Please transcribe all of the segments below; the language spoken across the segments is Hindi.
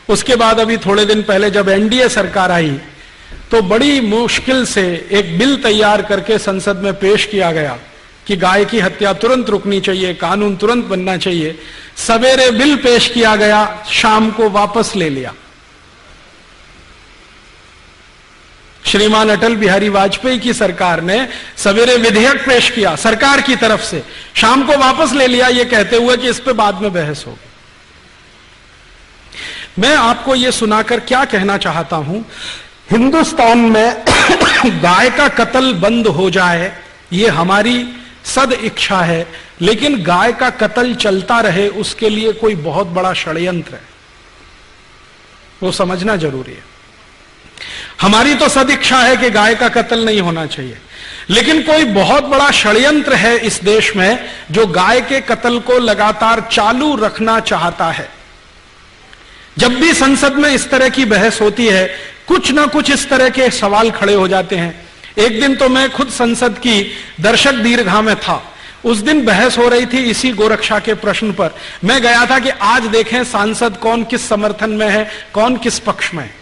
उसके बाद अभी थोड़े दिन पहले जब एनडीए सरकार आई तो बड़ी मुश्किल से एक बिल तैयार करके संसद में पेश किया गया कि गाय की हत्या तुरंत रुकनी चाहिए, कानून तुरंत बनना चाहिए। सवेरे बिल पेश किया गया, शाम को वापस ले लिया। श्रीमान अटल बिहारी वाजपेयी की सरकार ने सवेरे विधेयक पेश किया सरकार की तरफ से, शाम को वापस ले लिया, यह कहते हुए कि इस पे बाद में बहस होगी। मैं आपको यह सुनाकर क्या कहना चाहता हूं, हिंदुस्तान में गाय का कत्ल बंद हो जाए यह हमारी सद इच्छा है, लेकिन गाय का कत्ल चलता रहे उसके लिए कोई बहुत बड़ा षड्यंत्र है, वो समझना जरूरी है। हमारी तो सद इच्छा है कि गाय का कत्ल नहीं होना चाहिए, लेकिन कोई बहुत बड़ा षड्यंत्र है इस देश में जो गाय के कत्ल को लगातार चालू रखना चाहता है। जब भी संसद में इस तरह की बहस होती है, कुछ ना कुछ इस तरह के सवाल खड़े हो जाते हैं। एक दिन तो मैं खुद संसद की दर्शक दीर्घा में था, उस दिन बहस हो रही थी इसी गोरक्षा के प्रश्न पर। मैं गया था कि आज देखें सांसद कौन किस समर्थन में है, कौन किस पक्ष में है।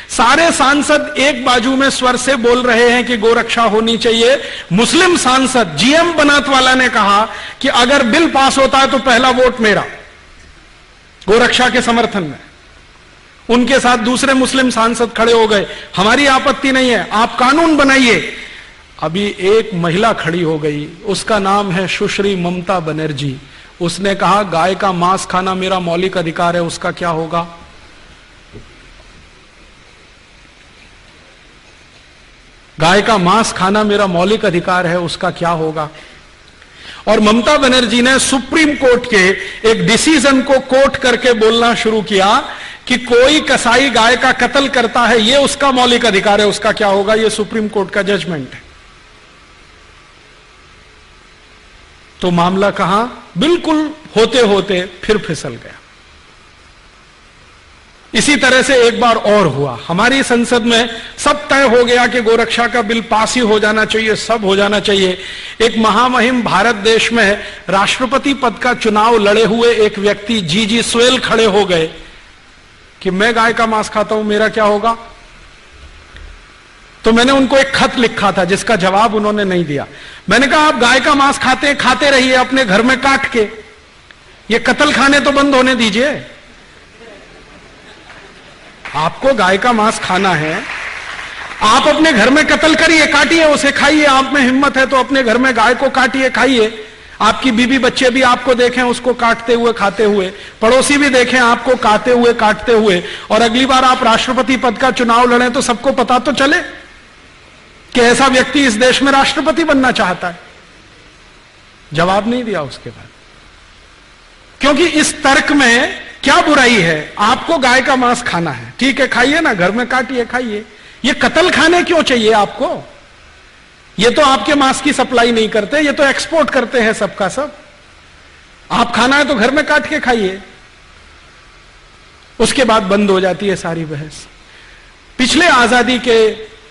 सारे सांसद एक बाजू में स्वर से बोल रहे हैं कि गोरक्षा होनी चाहिए। मुस्लिम सांसद जीएम बनात वाला ने कहा कि अगर बिल पास होता है तो पहला वोट मेरा, गोरक्षा के समर्थन में। उनके साथ दूसरे मुस्लिम सांसद खड़े हो गए, हमारी आपत्ति नहीं है, आप कानून बनाइए। अभी एक महिला खड़ी हो गई, उसका नाम है सुश्री ममता बनर्जी। उसने कहा गाय का मांस खाना मेरा मौलिक अधिकार है, उसका क्या होगा? गाय का मांस खाना मेरा मौलिक अधिकार है, उसका क्या होगा? और ममता बनर्जी ने सुप्रीम कोर्ट के एक डिसीजन को कोट करके बोलना शुरू किया कि कोई कसाई गाय का कत्ल करता है, यह उसका मौलिक अधिकार है, उसका क्या होगा? यह सुप्रीम कोर्ट का जजमेंट है। तो मामला कहां बिल्कुल होते होते फिर फिसल गया। इसी तरह से एक बार और हुआ, हमारी संसद में सब तय हो गया कि गोरक्षा का बिल पास ही हो जाना चाहिए, सब हो जाना चाहिए। एक महामहिम भारत देश में राष्ट्रपति पद का चुनाव लड़े हुए एक व्यक्ति जीजी स्वेल खड़े हो गए कि मैं गाय का मांस खाता हूं, मेरा क्या होगा? तो मैंने उनको एक खत लिखा था जिसका जवाब उन्होंने नहीं दिया। मैंने कहा आप गाय का मांस खाते रहिए अपने घर में काट के, ये कत्ल खाने तो बंद होने दीजिए। आपको गाय का मांस खाना है, आप अपने घर में कत्ल करिए, काटिए उसे, खाइए। आप में हिम्मत है तो अपने घर में गाय को काटिए, खाइए। आपकी बीवी बच्चे भी आपको देखें उसको काटते हुए, खाते हुए, पड़ोसी भी देखें आपको काटते हुए, और अगली बार आप राष्ट्रपति पद का चुनाव लड़ें तो सबको पता तो चले कि ऐसा व्यक्ति इस देश में राष्ट्रपति बनना चाहता है। जवाब नहीं दिया उसके बाद, क्योंकि इस तर्क में क्या बुराई है? आपको गाय का मांस खाना है, ठीक है, खाइए ना, घर में काटिए, खाइए। ये कत्ल खाने क्यों चाहिए आपको? ये तो आपके मांस की सप्लाई नहीं करते, ये तो एक्सपोर्ट करते हैं सबका सब। आप खाना है तो घर में काट के खाइए। उसके बाद बंद हो जाती है सारी बहस। पिछले आजादी के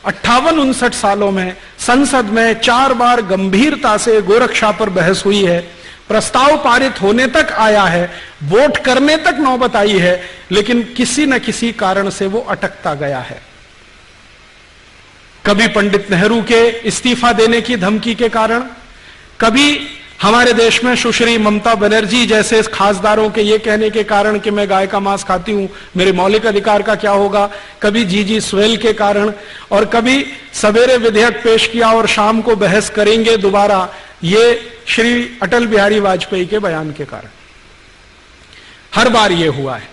58-59 सालों में संसद में 4 बार गंभीरता से गोरक्षा पर बहस हुई है, प्रस्ताव पारित होने तक आया है, वोट करने तक नौबत आई है, लेकिन किसी न किसी कारण से वो अटकता गया है। कभी पंडित नेहरू के इस्तीफा देने की धमकी के कारण, कभी हमारे देश में सुश्री ममता बनर्जी जैसे खासदारों के ये कहने के कारण कि मैं गाय का मांस खाती हूं, मेरे मौलिक अधिकार का क्या होगा, कभी जीजी स्वेल के कारण, और कभी सवेरे विधेयक पेश किया और शाम को बहस करेंगे दोबारा, ये श्री अटल बिहारी वाजपेयी के बयान के कारण। हर बार ये हुआ है।